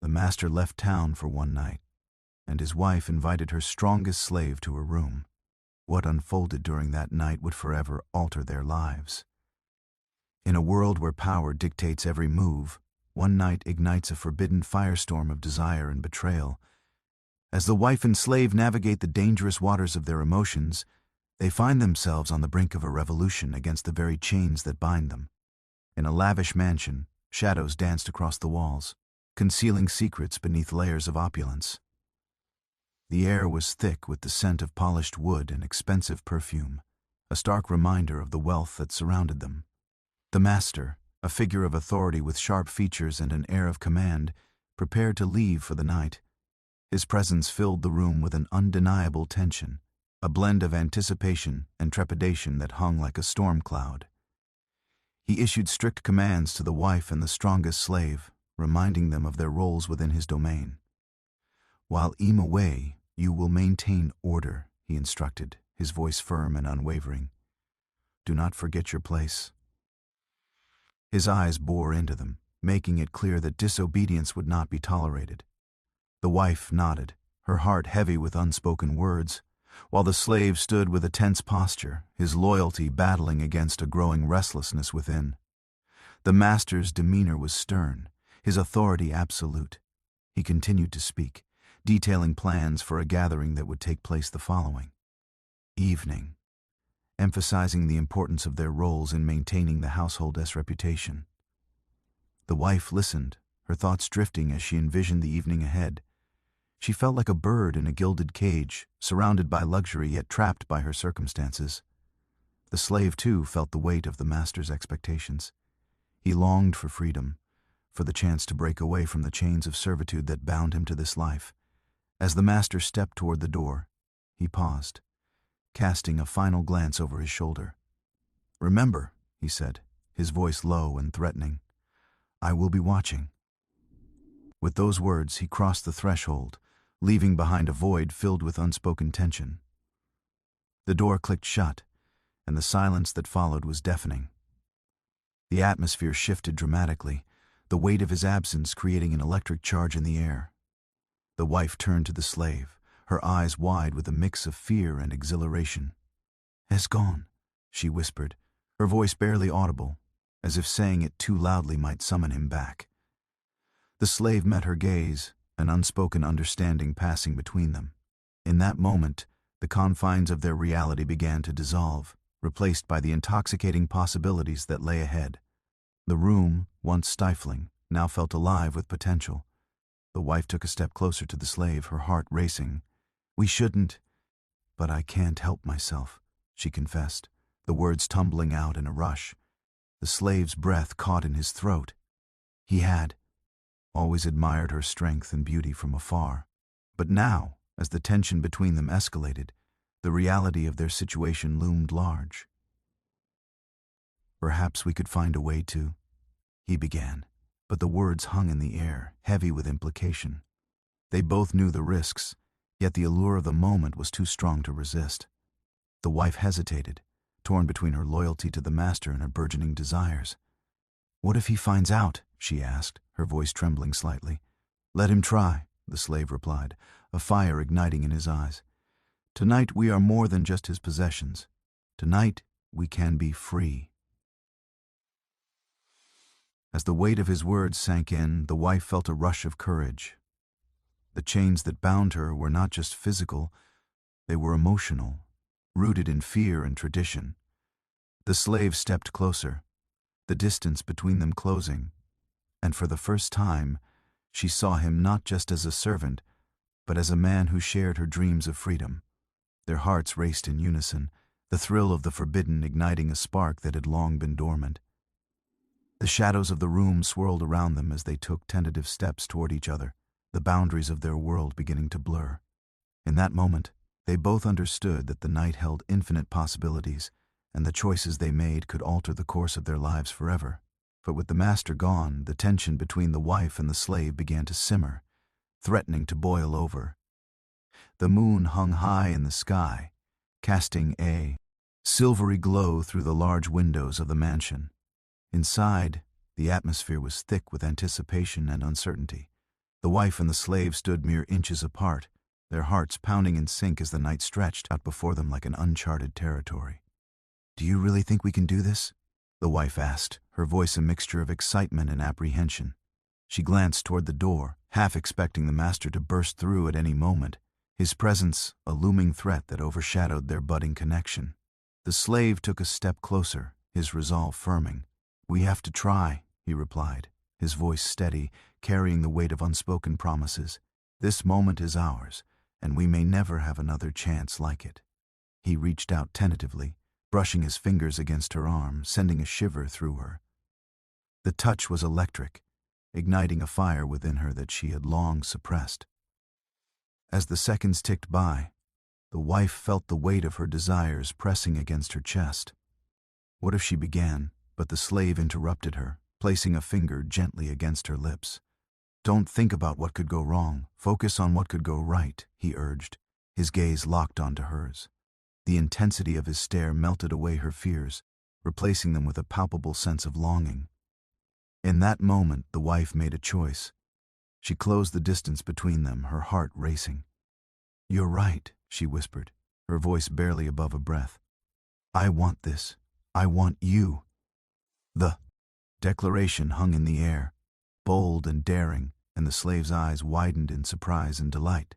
The master left town for one night, and his wife invited her strongest slave to her room. What unfolded during that night would forever alter their lives. In a world where power dictates every move, one night ignites a forbidden firestorm of desire and betrayal. As the wife and slave navigate the dangerous waters of their emotions, they find themselves on the brink of a revolution against the very chains that bind them. In a lavish mansion, shadows danced across the walls, concealing secrets beneath layers of opulence. The air was thick with the scent of polished wood and expensive perfume, a stark reminder of the wealth that surrounded them. The master, a figure of authority with sharp features and an air of command, prepared to leave for the night. His presence filled the room with an undeniable tension, a blend of anticipation and trepidation that hung like a storm cloud. He issued strict commands to the wife and the strongest slave, reminding them of their roles within his domain. "While I'm away, you will maintain order," he instructed, his voice firm and unwavering. "Do not forget your place." His eyes bore into them, making it clear that disobedience would not be tolerated. The wife nodded, her heart heavy with unspoken words, while the slave stood with a tense posture, his loyalty battling against a growing restlessness within. The master's demeanor was stern, his authority absolute. He continued to speak, detailing plans for a gathering that would take place the following evening, emphasizing the importance of their roles in maintaining the household's reputation. The wife listened, her thoughts drifting as she envisioned the evening ahead. She felt like a bird in a gilded cage, surrounded by luxury yet trapped by her circumstances. The slave, too, felt the weight of the master's expectations. He longed for freedom, for the chance to break away from the chains of servitude that bound him to this life. As the master stepped toward the door, he paused, casting a final glance over his shoulder. "Remember," he said, his voice low and threatening, "I will be watching." With those words, he crossed the threshold, leaving behind a void filled with unspoken tension. The door clicked shut, and the silence that followed was deafening. The atmosphere shifted dramatically, the weight of his absence creating an electric charge in the air. The wife turned to the slave, her eyes wide with a mix of fear and exhilaration. "Has gone," she whispered, her voice barely audible, as if saying it too loudly might summon him back. The slave met her gaze, an unspoken understanding passing between them. In that moment, the confines of their reality began to dissolve, replaced by the intoxicating possibilities that lay ahead. The room, once stifling, now felt alive with potential. The wife took a step closer to the slave, her heart racing. "We shouldn't, but I can't help myself," she confessed, the words tumbling out in a rush. The slave's breath caught in his throat. He had always admired her strength and beauty from afar. But now, as the tension between them escalated, the reality of their situation loomed large. "Perhaps we could find a way to," he began, but the words hung in the air, heavy with implication. They both knew the risks, yet the allure of the moment was too strong to resist. The wife hesitated, torn between her loyalty to the master and her burgeoning desires. "What if he finds out?" she asked, her voice trembling slightly. "Let him try," the slave replied, a fire igniting in his eyes. "Tonight we are more than just his possessions. Tonight we can be free." As the weight of his words sank in, the wife felt a rush of courage. The chains that bound her were not just physical, they were emotional, rooted in fear and tradition. The slave stepped closer, the distance between them closing, and for the first time, she saw him not just as a servant, but as a man who shared her dreams of freedom. Their hearts raced in unison, the thrill of the forbidden igniting a spark that had long been dormant. The shadows of the room swirled around them as they took tentative steps toward each other, the boundaries of their world beginning to blur. In that moment, they both understood that the night held infinite possibilities, and the choices they made could alter the course of their lives forever. But with the master gone, the tension between the wife and the slave began to simmer, threatening to boil over. The moon hung high in the sky, casting a silvery glow through the large windows of the mansion. Inside, the atmosphere was thick with anticipation and uncertainty. The wife and the slave stood mere inches apart, their hearts pounding in sync as the night stretched out before them like an uncharted territory. "Do you really think we can do this?" the wife asked, her voice a mixture of excitement and apprehension. She glanced toward the door, half expecting the master to burst through at any moment, his presence a looming threat that overshadowed their budding connection. The slave took a step closer, his resolve firming. "We have to try," he replied, his voice steady, carrying the weight of unspoken promises. "This moment is ours, and we may never have another chance like it." He reached out tentatively, brushing his fingers against her arm, sending a shiver through her. The touch was electric, igniting a fire within her that she had long suppressed. As the seconds ticked by, the wife felt the weight of her desires pressing against her chest. What if she began, but the slave interrupted her, placing a finger gently against her lips. "Don't think about what could go wrong, focus on what could go right," he urged, his gaze locked onto hers. The intensity of his stare melted away her fears, replacing them with a palpable sense of longing. In that moment, the wife made a choice. She closed the distance between them, her heart racing. "You're right," she whispered, her voice barely above a breath. "I want this. I want you." The declaration hung in the air, bold and daring, and the slave's eyes widened in surprise and delight.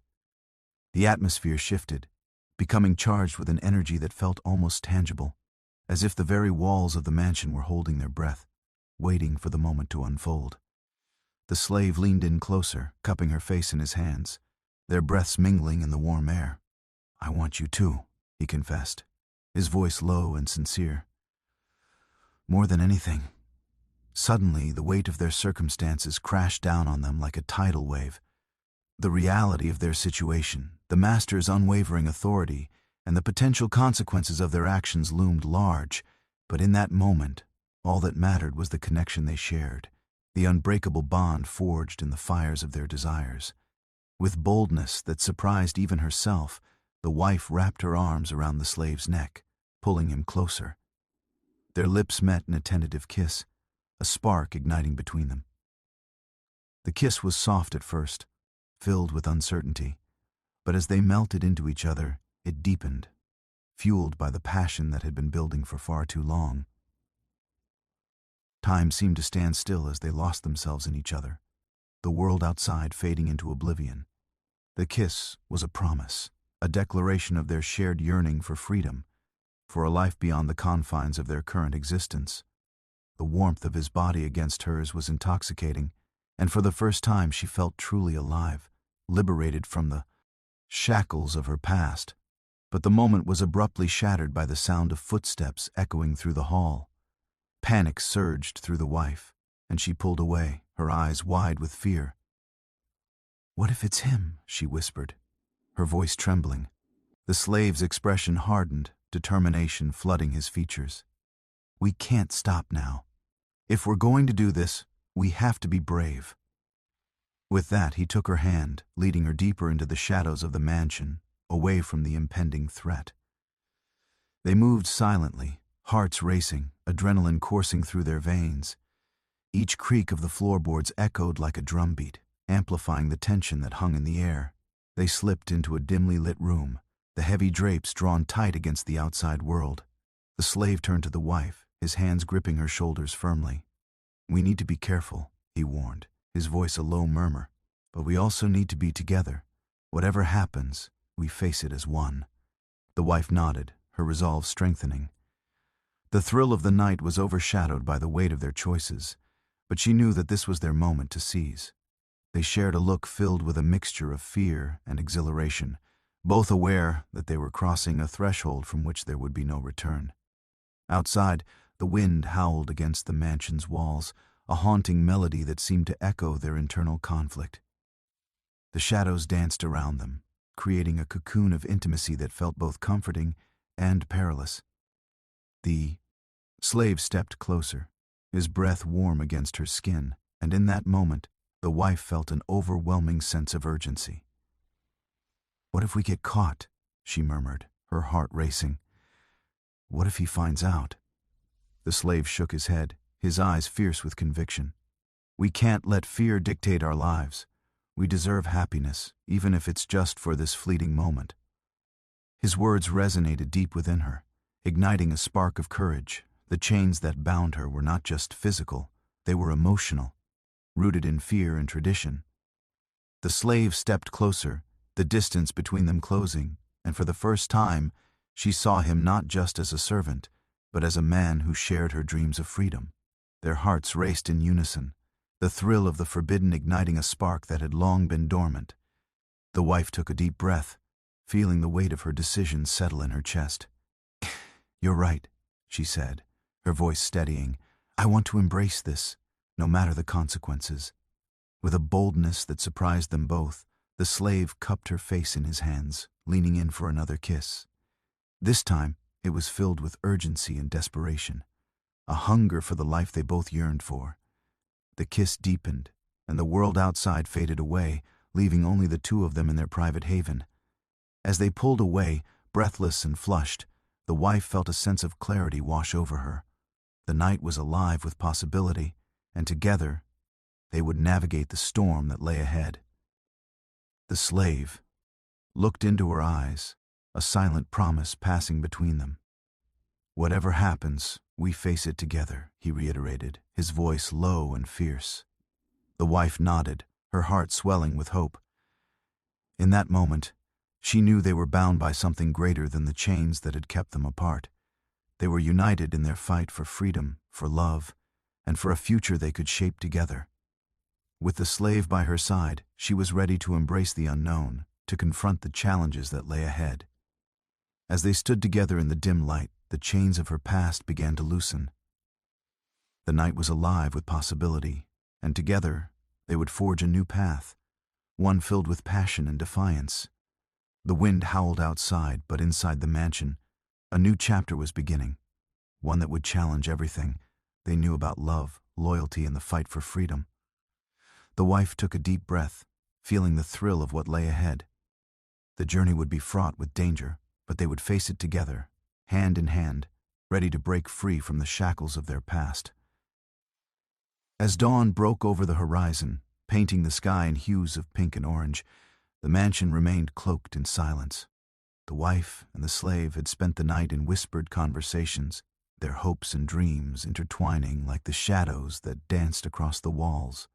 The atmosphere shifted, becoming charged with an energy that felt almost tangible, as if the very walls of the mansion were holding their breath, waiting for the moment to unfold. The slave leaned in closer, cupping her face in his hands, their breaths mingling in the warm air. "I want you too," he confessed, his voice low and sincere. "More than anything." Suddenly, the weight of their circumstances crashed down on them like a tidal wave. The reality of their situation, the master's unwavering authority, and the potential consequences of their actions loomed large, but in that moment, all that mattered was the connection they shared, the unbreakable bond forged in the fires of their desires. With boldness that surprised even herself, the wife wrapped her arms around the slave's neck, pulling him closer. Their lips met in a tentative kiss, a spark igniting between them. The kiss was soft at first, filled with uncertainty, but as they melted into each other, it deepened, fueled by the passion that had been building for far too long. Time seemed to stand still as they lost themselves in each other, the world outside fading into oblivion. The kiss was a promise, a declaration of their shared yearning for freedom, for a life beyond the confines of their current existence. The warmth of his body against hers was intoxicating, and for the first time she felt truly alive, liberated from the shackles of her past. But the moment was abruptly shattered by the sound of footsteps echoing through the hall. Panic surged through the wife, and she pulled away, her eyes wide with fear. "What if it's him?" she whispered, her voice trembling. The slave's expression hardened, determination flooding his features. "We can't stop now. If we're going to do this, we have to be brave." With that, he took her hand, leading her deeper into the shadows of the mansion, away from the impending threat. They moved silently, hearts racing, adrenaline coursing through their veins. Each creak of the floorboards echoed like a drumbeat, amplifying the tension that hung in the air. They slipped into a dimly lit room, the heavy drapes drawn tight against the outside world. The slave turned to the wife, his hands gripping her shoulders firmly. "We need to be careful," he warned, his voice a low murmur. "But we also need to be together. Whatever happens, we face it as one." The wife nodded, her resolve strengthening. The thrill of the night was overshadowed by the weight of their choices, but she knew that this was their moment to seize. They shared a look filled with a mixture of fear and exhilaration, both aware that they were crossing a threshold from which there would be no return. Outside, the wind howled against the mansion's walls, a haunting melody that seemed to echo their internal conflict. The shadows danced around them, creating a cocoon of intimacy that felt both comforting and perilous. The slave stepped closer, his breath warm against her skin, and in that moment, the wife felt an overwhelming sense of urgency. "What if we get caught?" she murmured, her heart racing. "What if he finds out?" The slave shook his head, his eyes fierce with conviction. "We can't let fear dictate our lives. We deserve happiness, even if it's just for this fleeting moment. His words resonated deep within her, igniting a spark of courage. The chains that bound her were not just physical, they were emotional, rooted in fear and tradition. The slave stepped closer, the distance between them closing, and for the first time, she saw him not just as a servant, but as a man who shared her dreams of freedom. Their hearts raced in unison, the thrill of the forbidden igniting a spark that had long been dormant. The wife took a deep breath, feeling the weight of her decision settle in her chest. "You're right," she said, her voice steadying. "I want to embrace this, no matter the consequences." With a boldness that surprised them both, the slave cupped her face in his hands, leaning in for another kiss. This time, it was filled with urgency and desperation, a hunger for the life they both yearned for. The kiss deepened, and the world outside faded away, leaving only the two of them in their private haven. As they pulled away, breathless and flushed, the wife felt a sense of clarity wash over her. The night was alive with possibility, and together, they would navigate the storm that lay ahead. The slave looked into her eyes, a silent promise passing between them. "Whatever happens, we face it together," he reiterated, his voice low and fierce. The wife nodded, her heart swelling with hope. In that moment, she knew they were bound by something greater than the chains that had kept them apart. They were united in their fight for freedom, for love, and for a future they could shape together. With the slave by her side, she was ready to embrace the unknown, to confront the challenges that lay ahead. As they stood together in the dim light, the chains of her past began to loosen. The night was alive with possibility, and together they would forge a new path, one filled with passion and defiance. The wind howled outside, but inside the mansion, a new chapter was beginning, one that would challenge everything they knew about love, loyalty, and the fight for freedom. The wife took a deep breath, feeling the thrill of what lay ahead. The journey would be fraught with danger, but they would face it together, hand in hand, ready to break free from the shackles of their past. As dawn broke over the horizon, painting the sky in hues of pink and orange, the mansion remained cloaked in silence. The wife and the slave had spent the night in whispered conversations, their hopes and dreams intertwining like the shadows that danced across the walls.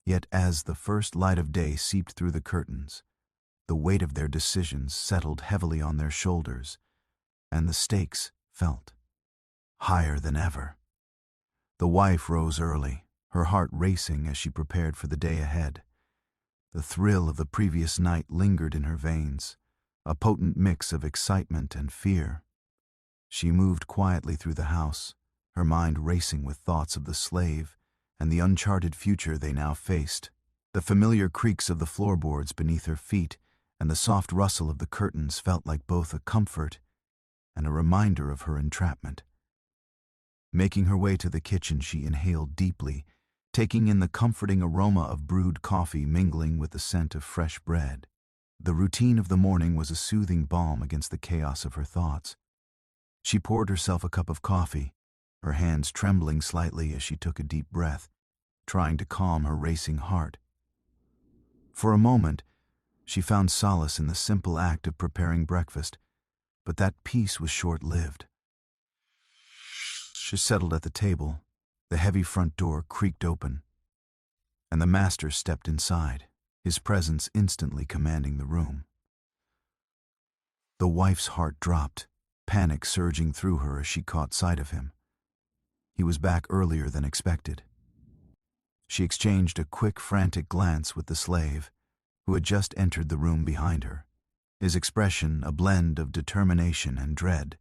Yet as the first light of day seeped through the curtains, the weight of their decisions settled heavily on their shoulders, and the stakes felt higher than ever. The wife rose early, her heart racing as she prepared for the day ahead. The thrill of the previous night lingered in her veins, a potent mix of excitement and fear. She moved quietly through the house, her mind racing with thoughts of the slave and the uncharted future they now faced. The familiar creaks of the floorboards beneath her feet and the soft rustle of the curtains felt like both a comfort and a reminder of her entrapment. Making her way to the kitchen, she inhaled deeply, taking in the comforting aroma of brewed coffee mingling with the scent of fresh bread. The routine of the morning was a soothing balm against the chaos of her thoughts. She poured herself a cup of coffee, her hands trembling slightly as she took a deep breath, trying to calm her racing heart. For a moment, she found solace in the simple act of preparing breakfast, but that peace was short-lived. She settled at the table, the heavy front door creaked open, and the master stepped inside, his presence instantly commanding the room. The wife's heart dropped, panic surging through her as she caught sight of him. He was back earlier than expected. She exchanged a quick, frantic glance with the slave, who had just entered the room behind her, his expression a blend of determination and dread.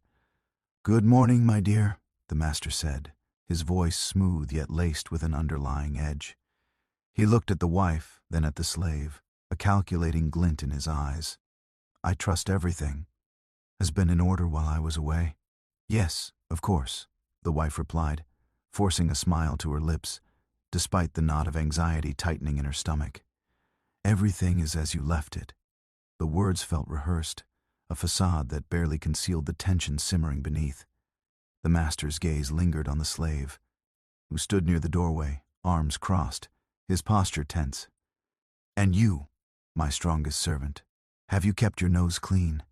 "Good morning, my dear," the master said, his voice smooth yet laced with an underlying edge. He looked at the wife, then at the slave, a calculating glint in his eyes. "I trust everything has been in order while I was away." "Yes, of course," the wife replied, forcing a smile to her lips, despite the knot of anxiety tightening in her stomach. "Everything is as you left it." The words felt rehearsed, a facade that barely concealed the tension simmering beneath. The master's gaze lingered on the slave, who stood near the doorway, arms crossed, his posture tense. And you, my strongest servant, have you kept your nose clean?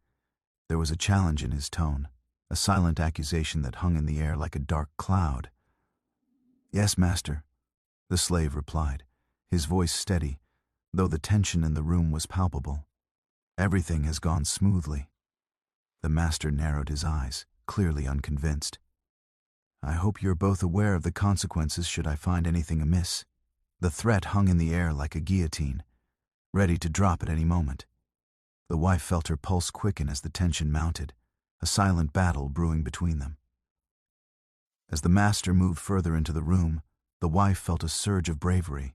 There was a challenge in his tone, a silent accusation that hung in the air like a dark cloud. Yes, master, the slave replied, his voice steady, though the tension in the room was palpable. Everything has gone smoothly. The master narrowed his eyes, clearly unconvinced. I hope you're both aware of the consequences should I find anything amiss. The threat hung in the air like a guillotine, ready to drop at any moment. The wife felt her pulse quicken as the tension mounted, a silent battle brewing between them. As the master moved further into the room, the wife felt a surge of bravery.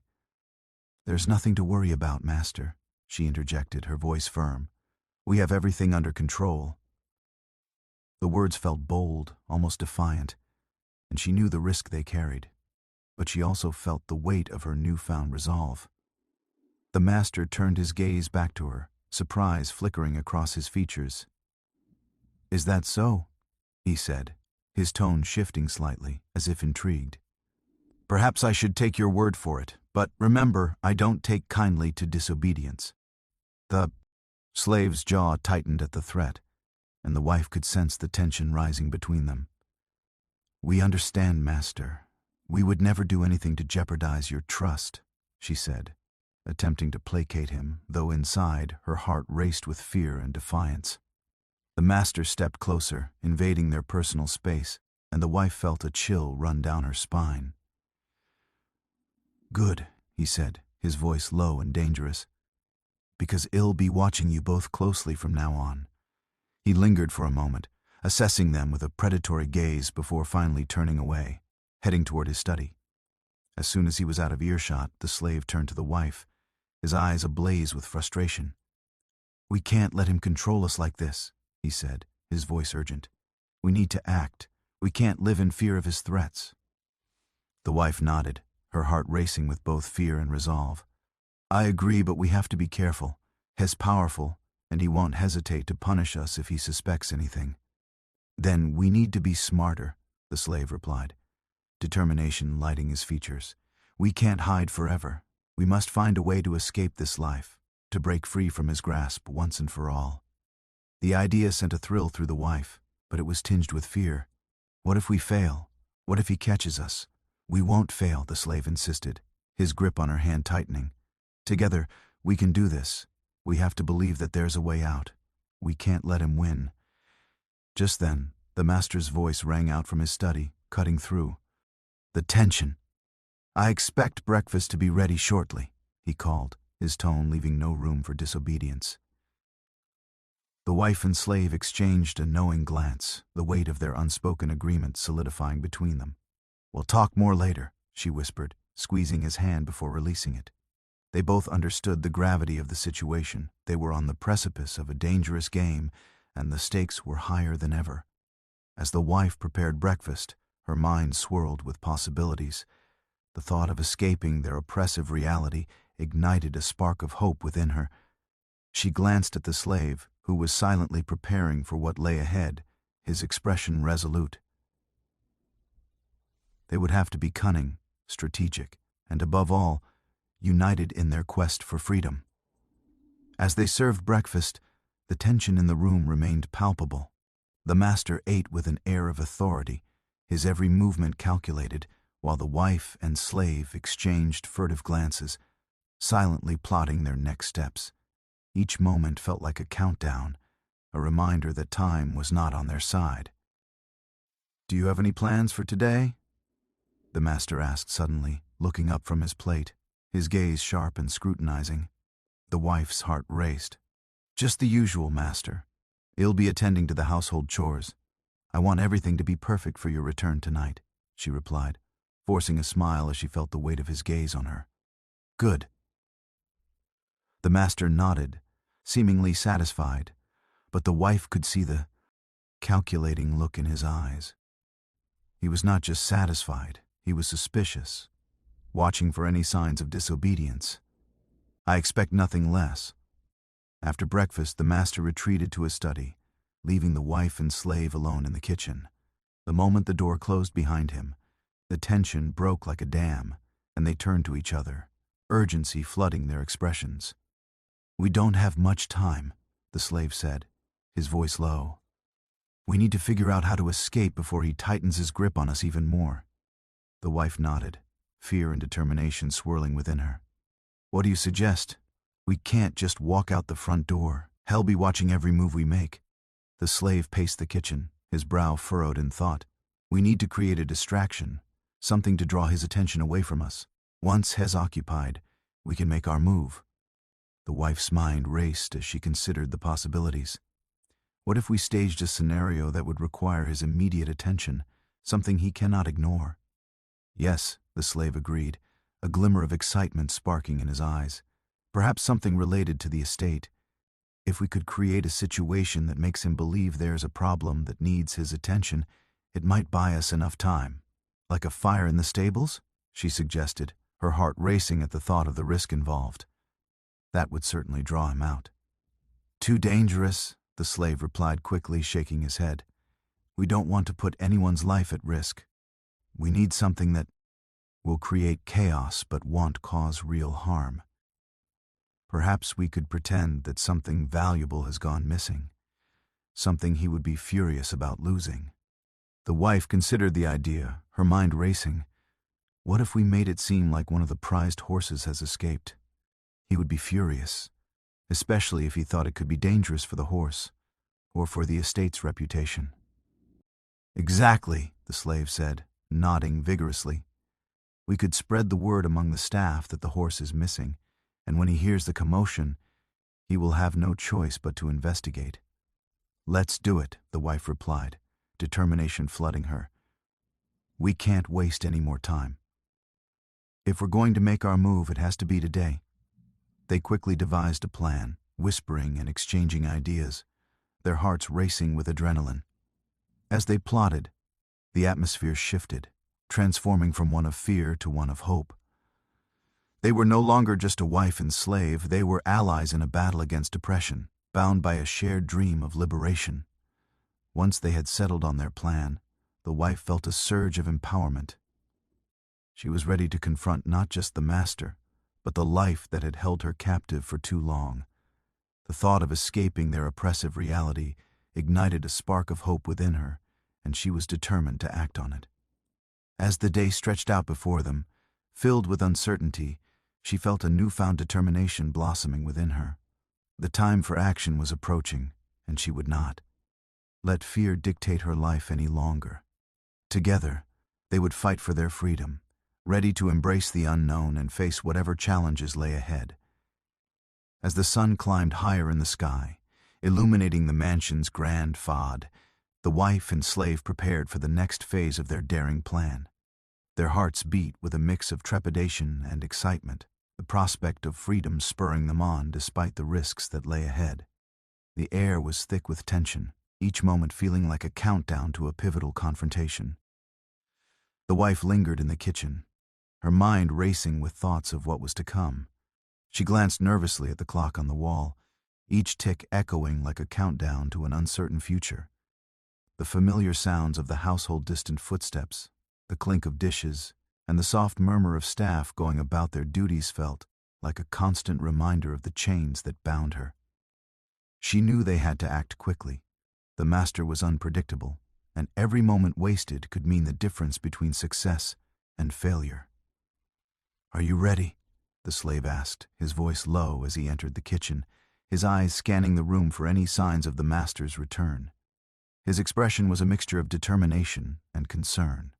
There's nothing to worry about, master, she interjected, her voice firm. We have everything under control. The words felt bold, almost defiant, and she knew the risk they carried, but she also felt the weight of her newfound resolve. The master turned his gaze back to her, surprise flickering across his features. Is that so? He said, his tone shifting slightly, as if intrigued. Perhaps I should take your word for it, but remember, I don't take kindly to disobedience. The slave's jaw tightened at the threat, and the wife could sense the tension rising between them. We understand, master. We would never do anything to jeopardize your trust, she said, attempting to placate him, though inside her heart raced with fear and defiance. The master stepped closer, invading their personal space, and the wife felt a chill run down her spine. Good, he said, his voice low and dangerous, because I'll be watching you both closely from now on. He lingered for a moment, assessing them with a predatory gaze before finally turning away, heading toward his study. As soon as he was out of earshot, the slave turned to the wife, his eyes ablaze with frustration. We can't let him control us like this, he said, his voice urgent. We need to act. We can't live in fear of his threats. The wife nodded, her heart racing with both fear and resolve. I agree, but we have to be careful. He's powerful, and he won't hesitate to punish us if he suspects anything. Then we need to be smarter, the slave replied, determination lighting his features. We can't hide forever. We must find a way to escape this life, to break free from his grasp once and for all. The idea sent a thrill through the wife, but it was tinged with fear. What if we fail? What if he catches us? We won't fail, the slave insisted, his grip on her hand tightening. Together, we can do this. We have to believe that there's a way out. We can't let him win. Just then, the master's voice rang out from his study, cutting through. The tension. I expect breakfast to be ready shortly, he called, his tone leaving no room for disobedience. The wife and slave exchanged a knowing glance, the weight of their unspoken agreement solidifying between them. We'll talk more later, she whispered, squeezing his hand before releasing it. They both understood the gravity of the situation. They were on the precipice of a dangerous game, and the stakes were higher than ever. As the wife prepared breakfast, her mind swirled with possibilities. The thought of escaping their oppressive reality ignited a spark of hope within her. She glanced at the slave, who was silently preparing for what lay ahead, his expression resolute. They would have to be cunning, strategic, and above all, united in their quest for freedom. As they served breakfast, the tension in the room remained palpable. The master ate with an air of authority, his every movement calculated, while the wife and slave exchanged furtive glances, silently plotting their next steps. Each moment felt like a countdown, a reminder that time was not on their side. Do you have any plans for today? The master asked suddenly, looking up from his plate, his gaze sharp and scrutinizing. The wife's heart raced. Just the usual, master. I'll be attending to the household chores. I want everything to be perfect for your return tonight, she replied, forcing a smile as she felt the weight of his gaze on her. Good. The master nodded, seemingly satisfied, but the wife could see the calculating look in his eyes. He was not just satisfied, he was suspicious, watching for any signs of disobedience. I expect nothing less. After breakfast, the master retreated to his study, leaving the wife and slave alone in the kitchen. The moment the door closed behind him, the tension broke like a dam, and they turned to each other, urgency flooding their expressions. "We don't have much time," the slave said, his voice low. "We need to figure out how to escape before he tightens his grip on us even more." The wife nodded, fear and determination swirling within her. "What do you suggest?" "We can't just walk out the front door. He'll be watching every move we make." The slave paced the kitchen, his brow furrowed in thought. "We need to create a distraction, something to draw his attention away from us. Once he's occupied, we can make our move." The wife's mind raced as she considered the possibilities. What if we staged a scenario that would require his immediate attention, something he cannot ignore? "Yes," the slave agreed, a glimmer of excitement sparking in his eyes. "Perhaps something related to the estate. If we could create a situation that makes him believe there's a problem that needs his attention, it might buy us enough time." "Like a fire in the stables?" she suggested, her heart racing at the thought of the risk involved. That would certainly draw him out. "Too dangerous," the slave replied quickly, shaking his head. "We don't want to put anyone's life at risk. We need something that will create chaos but won't cause real harm. Perhaps we could pretend that something valuable has gone missing, something he would be furious about losing." The wife considered the idea, her mind racing. What if we made it seem like one of the prized horses has escaped? He would be furious, especially if he thought it could be dangerous for the horse, or for the estate's reputation. "Exactly," the slave said, nodding vigorously. "We could spread the word among the staff that the horse is missing, and when he hears the commotion, he will have no choice but to investigate." "Let's do it," the wife replied, determination flooding her. "We can't waste any more time. If we're going to make our move, it has to be today." They quickly devised a plan, whispering and exchanging ideas, their hearts racing with adrenaline. As they plotted, the atmosphere shifted, transforming from one of fear to one of hope. They were no longer just a wife and slave, they were allies in a battle against oppression, bound by a shared dream of liberation. Once they had settled on their plan, the wife felt a surge of empowerment. She was ready to confront not just the master, but the life that had held her captive for too long. The thought of escaping their oppressive reality ignited a spark of hope within her, and she was determined to act on it. As the day stretched out before them, filled with uncertainty, she felt a newfound determination blossoming within her. The time for action was approaching, and she would not let fear dictate her life any longer. Together, they would fight for their freedom, ready to embrace the unknown and face whatever challenges lay ahead. As the sun climbed higher in the sky, illuminating the mansion's grand facade, the wife and slave prepared for the next phase of their daring plan. Their hearts beat with a mix of trepidation and excitement, the prospect of freedom spurring them on despite the risks that lay ahead. The air was thick with tension, each moment feeling like a countdown to a pivotal confrontation. The wife lingered in the kitchen, her mind racing with thoughts of what was to come. She glanced nervously at the clock on the wall, each tick echoing like a countdown to an uncertain future. The familiar sounds of the household distant footsteps, the clink of dishes, and the soft murmur of staff going about their duties felt like a constant reminder of the chains that bound her. She knew they had to act quickly. The master was unpredictable, and every moment wasted could mean the difference between success and failure. "Are you ready?" the slave asked, his voice low as he entered the kitchen, his eyes scanning the room for any signs of the master's return. His expression was a mixture of determination and concern,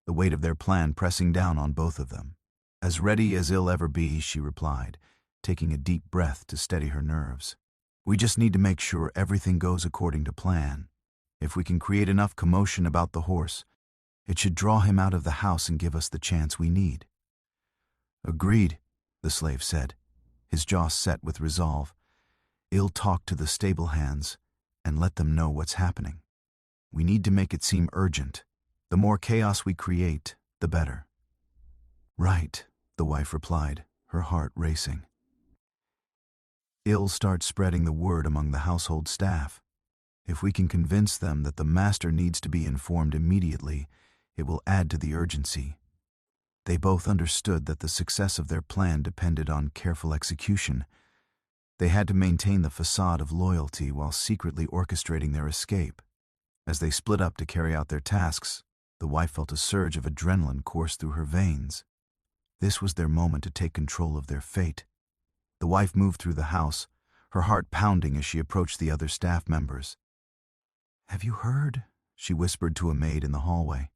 the weight of their plan pressing down on both of them. "As ready as he'll ever be," she replied, taking a deep breath to steady her nerves. "We just need to make sure everything goes according to plan. If we can create enough commotion about the horse, it should draw him out of the house and give us the chance we need." "Agreed," the slave said, his jaw set with resolve. "I'll talk to the stable hands and let them know what's happening. We need to make it seem urgent. The more chaos we create, the better." "Right," the wife replied, her heart racing. "I'll start spreading the word among the household staff. If we can convince them that the master needs to be informed immediately, it will add to the urgency. They both understood that the success of their plan depended on careful execution. They had to maintain the facade of loyalty while secretly orchestrating their escape. As they split up to carry out their tasks, the wife felt a surge of adrenaline course through her veins. This was their moment to take control of their fate. The wife moved through the house, her heart pounding as she approached the other staff members. "Have you heard?" she whispered to a maid in the hallway.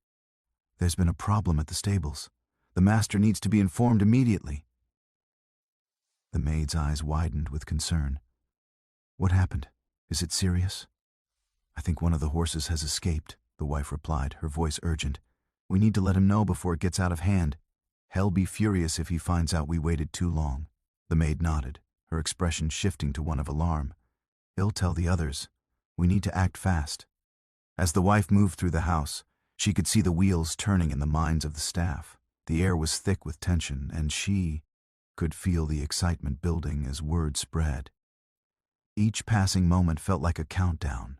"There's been a problem at the stables. The master needs to be informed immediately." The maid's eyes widened with concern. "What happened? Is it serious?" "I think one of the horses has escaped," the wife replied, her voice urgent. "We need to let him know before it gets out of hand. He'll be furious if he finds out we waited too long." The maid nodded, her expression shifting to one of alarm. "He'll tell the others. We need to act fast." As the wife moved through the house, she could see the wheels turning in the minds of the staff. The air was thick with tension, and she could feel the excitement building as word spread. Each passing moment felt like a countdown,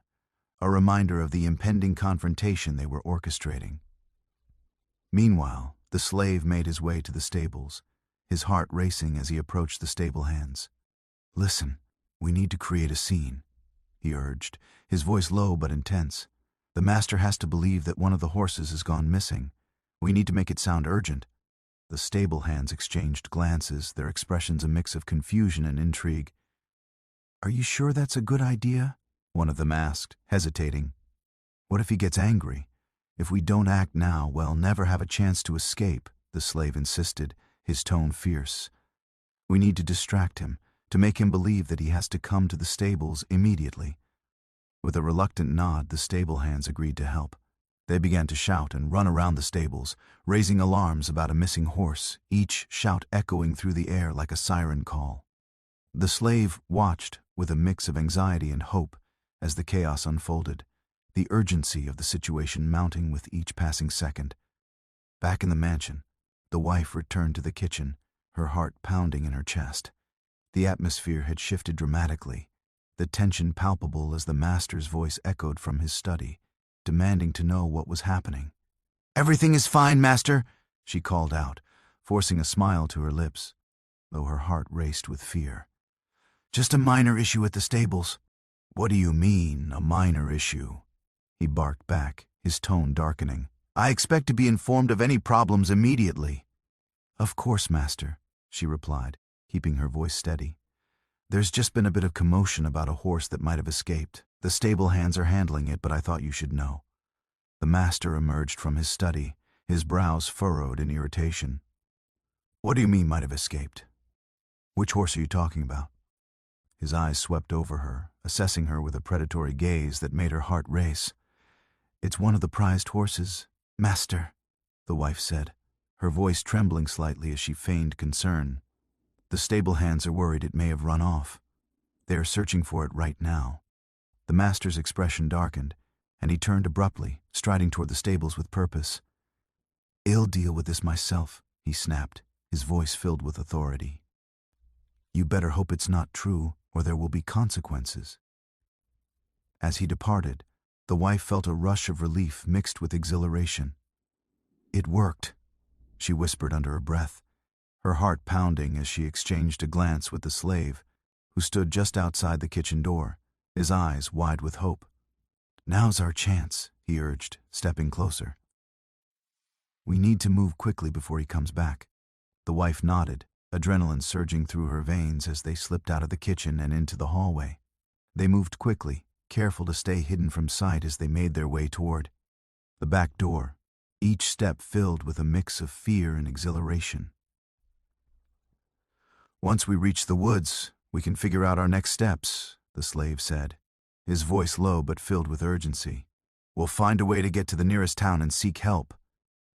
a reminder of the impending confrontation they were orchestrating. Meanwhile, the slave made his way to the stables, his heart racing as he approached the stable hands. "Listen, we need to create a scene," he urged, his voice low but intense. "The master has to believe that one of the horses has gone missing. We need to make it sound urgent." The stable hands exchanged glances, their expressions a mix of confusion and intrigue. "Are you sure that's a good idea?" one of them asked, hesitating. "What if he gets angry? If we don't act now, we'll never have a chance to escape," the slave insisted, his tone fierce. "We need to distract him, to make him believe that he has to come to the stables immediately." With a reluctant nod, the stable hands agreed to help. They began to shout and run around the stables, raising alarms about a missing horse, each shout echoing through the air like a siren call. The slave watched with a mix of anxiety and hope as the chaos unfolded, the urgency of the situation mounting with each passing second. Back in the mansion, the wife returned to the kitchen, her heart pounding in her chest. The atmosphere had shifted dramatically, the tension palpable as the master's voice echoed from his study, demanding to know what was happening. "Everything is fine, master," she called out, forcing a smile to her lips, though her heart raced with fear. "Just a minor issue at the stables." "What do you mean, a minor issue?" he barked back, his tone darkening. "I expect to be informed of any problems immediately." "Of course, master," she replied, keeping her voice steady. "There's just been a bit of commotion about a horse that might have escaped. The stable hands are handling it, but I thought you should know." The master emerged from his study, his brows furrowed in irritation. "What do you mean might have escaped? Which horse are you talking about?" His eyes swept over her, assessing her with a predatory gaze that made her heart race. "It's one of the prized horses, master," the wife said, her voice trembling slightly as she feigned concern. "The stable hands are worried it may have run off. They are searching for it right now." The master's expression darkened, and he turned abruptly, striding toward the stables with purpose. "I'll deal with this myself," he snapped, his voice filled with authority. "You better hope it's not true, or there will be consequences." As he departed, the wife felt a rush of relief mixed with exhilaration. "It worked," she whispered under her breath, her heart pounding as she exchanged a glance with the slave, who stood just outside the kitchen door, his eyes wide with hope. "Now's our chance," he urged, stepping closer. "We need to move quickly before he comes back." The wife nodded, adrenaline surging through her veins as they slipped out of the kitchen and into the hallway. They moved quickly, careful to stay hidden from sight as they made their way toward the back door, each step filled with a mix of fear and exhilaration. "Once we reach the woods, we can figure out our next steps," the slave said, his voice low but filled with urgency. "We'll find a way to get to the nearest town and seek help."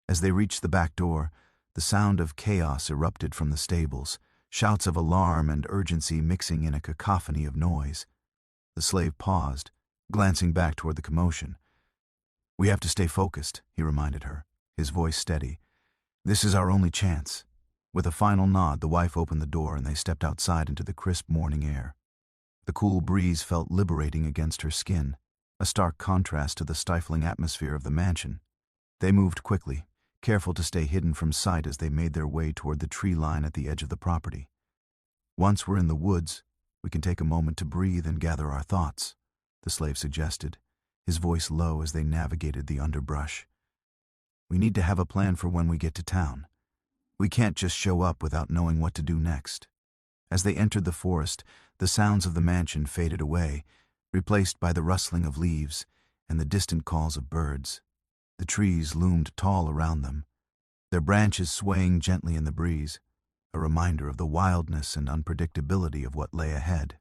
As they reached the back door, the sound of chaos erupted from the stables, shouts of alarm and urgency mixing in a cacophony of noise. The slave paused, glancing back toward the commotion. "We have to stay focused," he reminded her, his voice steady. "This is our only chance." With a final nod, the wife opened the door and they stepped outside into the crisp morning air. The cool breeze felt liberating against her skin, a stark contrast to the stifling atmosphere of the mansion. They moved quickly, careful to stay hidden from sight as they made their way toward the tree line at the edge of the property. "Once we're in the woods, we can take a moment to breathe and gather our thoughts," the slave suggested, his voice low as they navigated the underbrush. "We need to have a plan for when we get to town. We can't just show up without knowing what to do next." As they entered the forest, the sounds of the mansion faded away, replaced by the rustling of leaves and the distant calls of birds. The trees loomed tall around them, their branches swaying gently in the breeze, a reminder of the wildness and unpredictability of what lay ahead.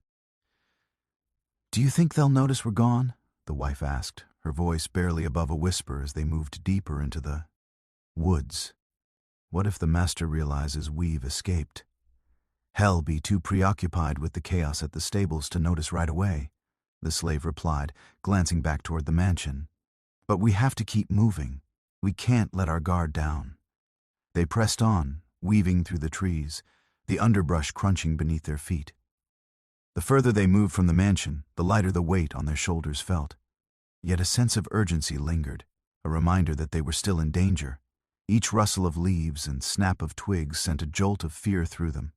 "Do you think they'll notice we're gone?" the wife asked, her voice barely above a whisper as they moved deeper into the woods. "What if the master realizes we've escaped? He'll be too preoccupied with the chaos at the stables to notice right away," the slave replied, glancing back toward the mansion. "But we have to keep moving. We can't let our guard down." They pressed on, weaving through the trees, the underbrush crunching beneath their feet. The further they moved from the mansion, the lighter the weight on their shoulders felt. Yet a sense of urgency lingered, a reminder that they were still in danger. Each rustle of leaves and snap of twigs sent a jolt of fear through them,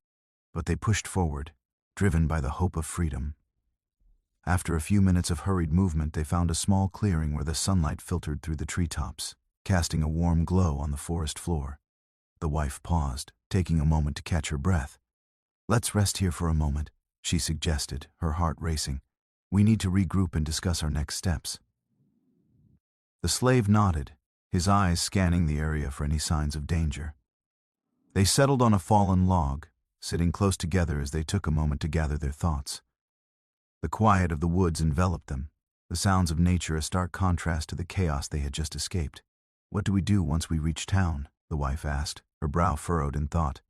but they pushed forward, driven by the hope of freedom. After a few minutes of hurried movement, they found a small clearing where the sunlight filtered through the treetops, casting a warm glow on the forest floor. The wife paused, taking a moment to catch her breath. "Let's rest here for a moment," she suggested, her heart racing. "We need to regroup and discuss our next steps." The slave nodded, his eyes scanning the area for any signs of danger. They settled on a fallen log, sitting close together as they took a moment to gather their thoughts. The quiet of the woods enveloped them, the sounds of nature a stark contrast to the chaos they had just escaped. "What do we do once we reach town?" the wife asked, her brow furrowed in thought.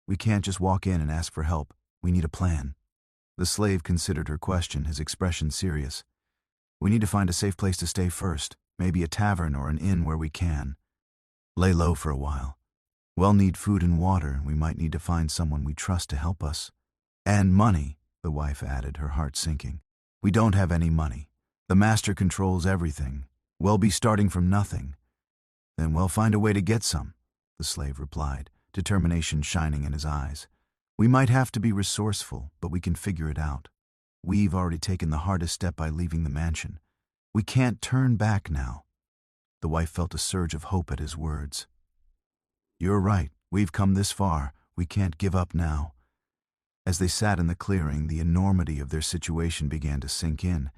"We can't just walk in and ask for help. We need a plan." The slave considered her question, his expression serious. "We need to find a safe place to stay first, maybe a tavern or an inn where we can. Lay low for a while. We'll need food and water, and we might need to find someone we trust to help us. And money," the wife added, her heart sinking. "We don't have any money. The master controls everything. We'll be starting from nothing." "Then we'll find a way to get some," the slave replied, determination shining in his eyes. "We might have to be resourceful, but we can figure it out. We've already taken the hardest step by leaving the mansion. We can't turn back now." The wife felt a surge of hope at his words. "You're right. We've come this far. We can't give up now." As they sat in the clearing, the enormity of their situation began to sink in.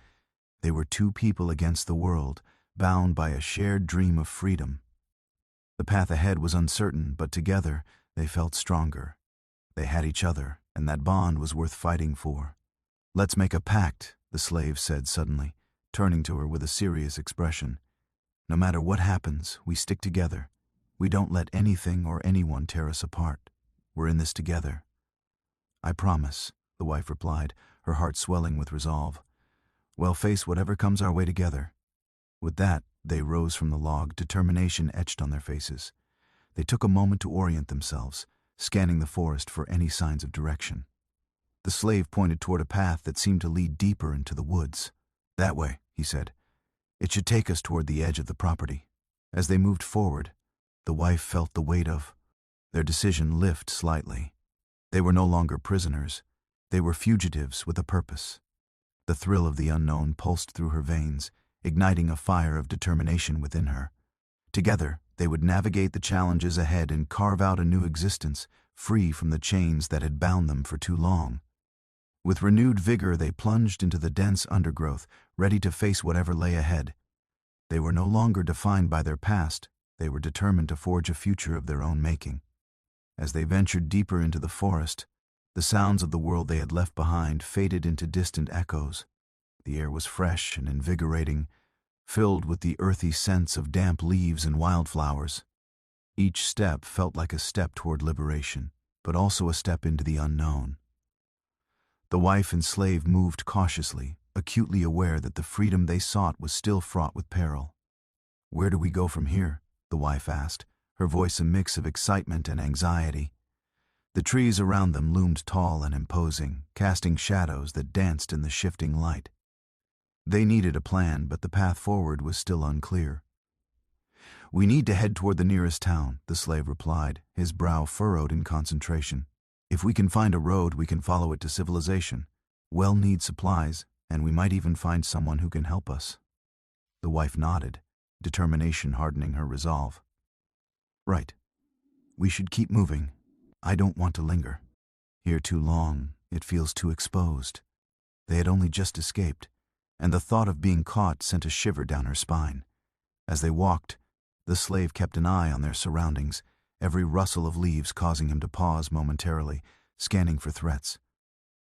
They were two people against the world, bound by a shared dream of freedom. The path ahead was uncertain, but together they felt stronger. They had each other, and that bond was worth fighting for. "Let's make a pact," the slave said suddenly, turning to her with a serious expression. "No matter what happens, we stick together. We don't let anything or anyone tear us apart. We're in this together." "I promise," the wife replied, her heart swelling with resolve. "We'll face whatever comes our way together." With that, they rose from the log, determination etched on their faces. They took a moment to orient themselves, scanning the forest for any signs of direction. The slave pointed toward a path that seemed to lead deeper into the woods. "That way," he said. "It should take us toward the edge of the property." As they moved forward, the wife felt the weight of their decision lift slightly. They were no longer prisoners. They were fugitives with a purpose. The thrill of the unknown pulsed through her veins, igniting a fire of determination within her. Together, they would navigate the challenges ahead and carve out a new existence, free from the chains that had bound them for too long. With renewed vigor, they plunged into the dense undergrowth, ready to face whatever lay ahead. They were no longer defined by their past. They were determined to forge a future of their own making. As they ventured deeper into the forest, the sounds of the world they had left behind faded into distant echoes. The air was fresh and invigorating, filled with the earthy scents of damp leaves and wildflowers. Each step felt like a step toward liberation, but also a step into the unknown. The wife and slave moved cautiously, acutely aware that the freedom they sought was still fraught with peril. "Where do we go from here?" the wife asked, her voice a mix of excitement and anxiety. The trees around them loomed tall and imposing, casting shadows that danced in the shifting light. They needed a plan, but the path forward was still unclear. "We need to head toward the nearest town," the slave replied, his brow furrowed in concentration. "If we can find a road, we can follow it to civilization. We'll need supplies, and we might even find someone who can help us." The wife nodded, determination hardening her resolve. "Right. We should keep moving. I don't want to linger here too long. It feels too exposed." They had only just escaped, and the thought of being caught sent a shiver down her spine. As they walked, the slave kept an eye on their surroundings, every rustle of leaves causing him to pause momentarily, scanning for threats.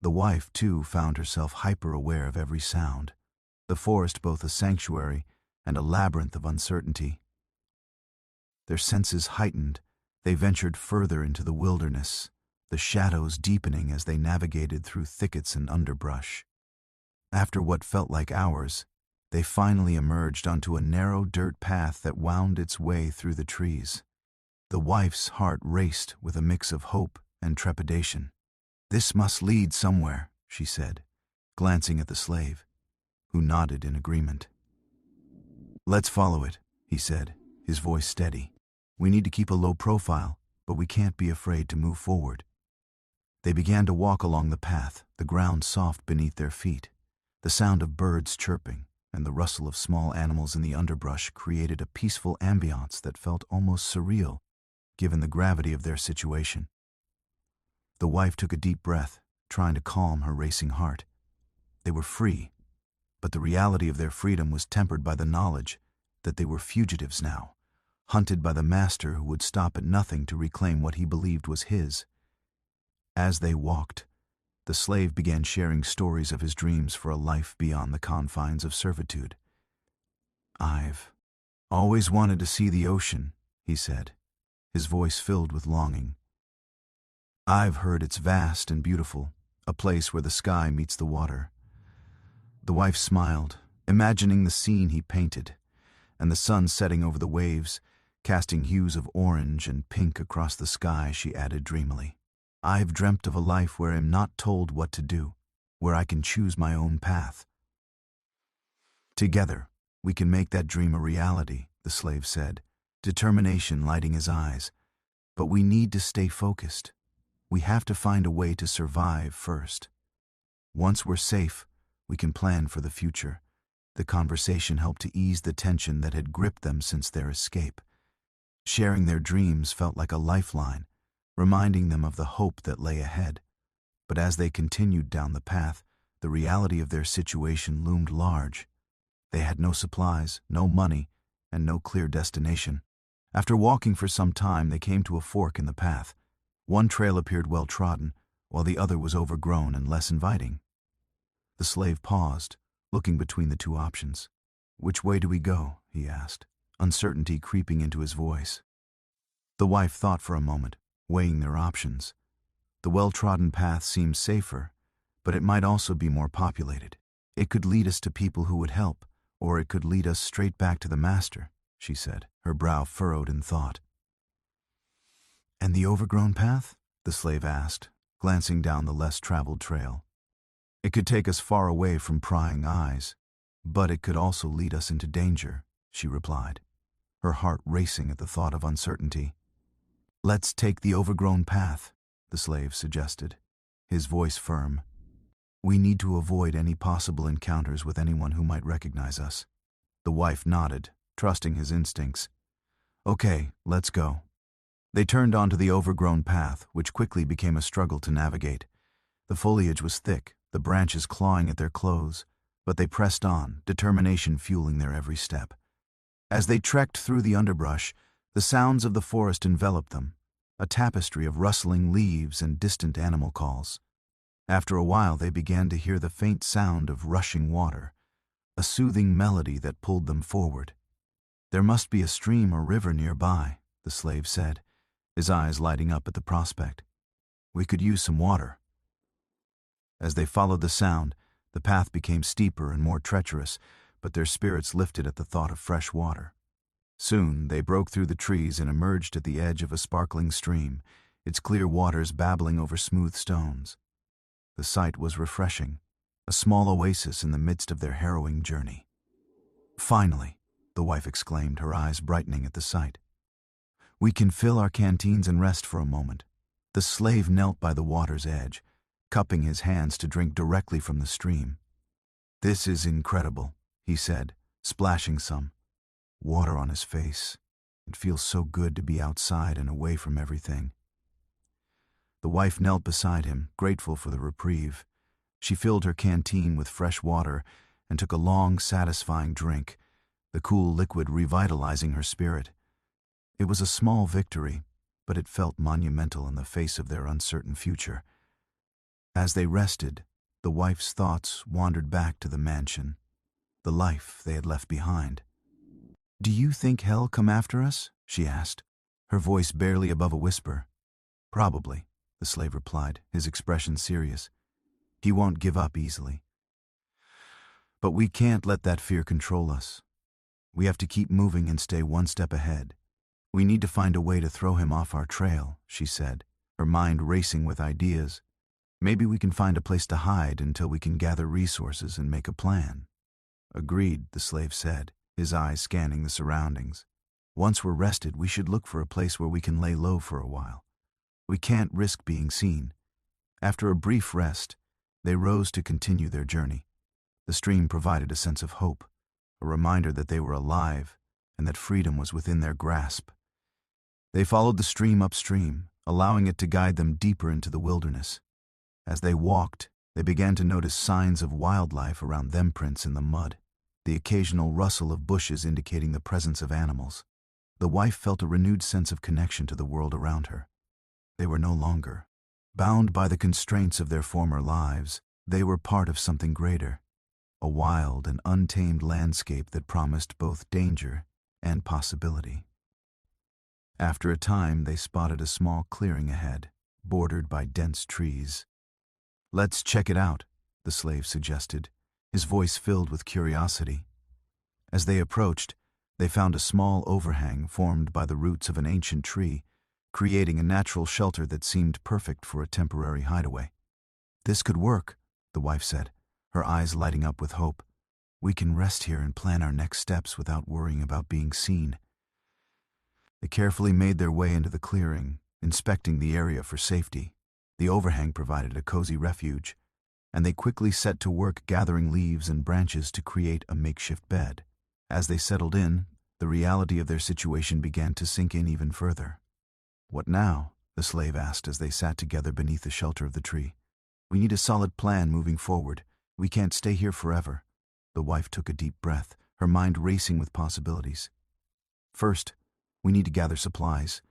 The wife, too, found herself hyper-aware of every sound, the forest both a sanctuary and a labyrinth of uncertainty. Their senses heightened, they ventured further into the wilderness, the shadows deepening as they navigated through thickets and underbrush. After what felt like hours, they finally emerged onto a narrow dirt path that wound its way through the trees. The wife's heart raced with a mix of hope and trepidation. "This must lead somewhere," she said, glancing at the slave, who nodded in agreement. "Let's follow it," he said, his voice steady. "We need to keep a low profile, but we can't be afraid to move forward." They began to walk along the path, the ground soft beneath their feet. The sound of birds chirping and the rustle of small animals in the underbrush created a peaceful ambiance that felt almost surreal, given the gravity of their situation. The wife took a deep breath, trying to calm her racing heart. They were free, but the reality of their freedom was tempered by the knowledge that they were fugitives now, hunted by the master who would stop at nothing to reclaim what he believed was his. As they walked, the slave began sharing stories of his dreams for a life beyond the confines of servitude. "I've always wanted to see the ocean," he said, his voice filled with longing. "I've heard it's vast and beautiful, a place where the sky meets the water." The wife smiled, imagining the scene he painted, and the sun setting over the waves, casting hues of orange and pink across the sky. She added dreamily, "I've dreamt of a life where I'm not told what to do, where I can choose my own path." "Together, we can make that dream a reality," the slave said, determination lighting his eyes. "But we need to stay focused. We have to find a way to survive first. Once we're safe, we can plan for the future." The conversation helped to ease the tension that had gripped them since their escape. Sharing their dreams felt like a lifeline, reminding them of the hope that lay ahead. But as they continued down the path, the reality of their situation loomed large. They had no supplies, no money, and no clear destination. After walking for some time, they came to a fork in the path. One trail appeared well trodden, while the other was overgrown and less inviting. The slave paused, looking between the two options. "Which way do we go?" he asked, uncertainty creeping into his voice. The wife thought for a moment, weighing their options. The well-trodden path seemed safer, but it might also be more populated. "It could lead us to people who would help, or it could lead us straight back to the master," she said, her brow furrowed in thought. "And the overgrown path?" the slave asked, glancing down the less traveled trail. "It could take us far away from prying eyes, but it could also lead us into danger," she replied, her heart racing at the thought of uncertainty. "Let's take the overgrown path," the slave suggested, his voice firm. "We need to avoid any possible encounters with anyone who might recognize us." The wife nodded, trusting his instincts. "Okay, let's go." They turned onto the overgrown path, which quickly became a struggle to navigate. The foliage was thick, the branches clawing at their clothes, but they pressed on, determination fueling their every step. As they trekked through the underbrush, the sounds of the forest enveloped them, a tapestry of rustling leaves and distant animal calls. After a while, they began to hear the faint sound of rushing water, a soothing melody that pulled them forward. "There must be a stream or river nearby," the slave said, his eyes lighting up at the prospect. "We could use some water." As they followed the sound, the path became steeper and more treacherous, but their spirits lifted at the thought of fresh water. Soon, they broke through the trees and emerged at the edge of a sparkling stream, its clear waters babbling over smooth stones. The sight was refreshing, a small oasis in the midst of their harrowing journey. Finally, the wife exclaimed, her eyes brightening at the sight. We can fill our canteens and rest for a moment. The slave knelt by the water's edge, cupping his hands to drink directly from the stream. This is incredible, he said, splashing some water on his face. It feels so good to be outside and away from everything. The wife knelt beside him, grateful for the reprieve. She filled her canteen with fresh water and took a long, satisfying drink, the cool liquid revitalizing her spirit. It was a small victory, but it felt monumental in the face of their uncertain future. As they rested, the wife's thoughts wandered back to the mansion, the life they had left behind. "Do you think hell come after us?" she asked, her voice barely above a whisper. "Probably," the slave replied, his expression serious. "He won't give up easily. But we can't let that fear control us. We have to keep moving and stay one step ahead. We need to find a way to throw him off our trail," she said, her mind racing with ideas. "Maybe we can find a place to hide until we can gather resources and make a plan." "Agreed," the slave said, his eyes scanning the surroundings. "Once we're rested, we should look for a place where we can lay low for a while. We can't risk being seen." After a brief rest, they rose to continue their journey. The stream provided a sense of hope, a reminder that they were alive and that freedom was within their grasp. They followed the stream upstream, allowing it to guide them deeper into the wilderness. As they walked, they began to notice signs of wildlife around them, prints in the mud, the occasional rustle of bushes indicating the presence of animals. The wife felt a renewed sense of connection to the world around her. They were no longer bound by the constraints of their former lives. They were part of something greater, a wild and untamed landscape that promised both danger and possibility. After a time, they spotted a small clearing ahead, bordered by dense trees. "Let's check it out," the slave suggested, his voice filled with curiosity. As they approached, they found a small overhang formed by the roots of an ancient tree, creating a natural shelter that seemed perfect for a temporary hideaway. "This could work," the wife said, her eyes lighting up with hope. "We can rest here and plan our next steps without worrying about being seen." They carefully made their way into the clearing, inspecting the area for safety. The overhang provided a cozy refuge, and they quickly set to work gathering leaves and branches to create a makeshift bed. As they settled in, the reality of their situation began to sink in even further. "What now?" the slave asked as they sat together beneath the shelter of the tree. "We need a solid plan moving forward. We can't stay here forever." The wife took a deep breath, her mind racing with possibilities. "First, we need to gather supplies.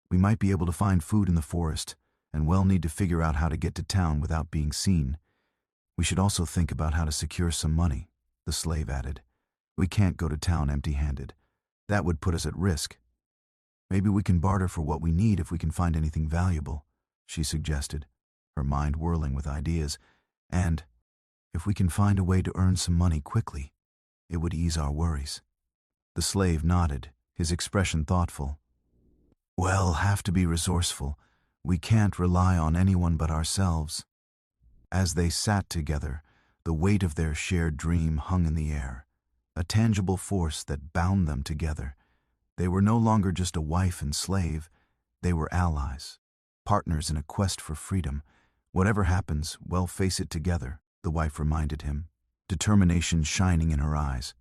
We might be able to find food in the forest, and we'll need to figure out how to get to town without being seen. We should also think about how to secure some money," the slave added. "We can't go to town empty-handed. That would put us at risk. Maybe we can barter for what we need if we can find anything valuable," she suggested, her mind whirling with ideas. "And if we can find a way to earn some money quickly, it would ease our worries." The slave nodded, his expression thoughtful. "We'll have to be resourceful. We can't rely on anyone but ourselves." As they sat together, the weight of their shared dream hung in the air, a tangible force that bound them together. They were no longer just a wife and slave. They were allies, partners in a quest for freedom. "Whatever happens, we'll face it together," the wife reminded him, determination shining in her eyes.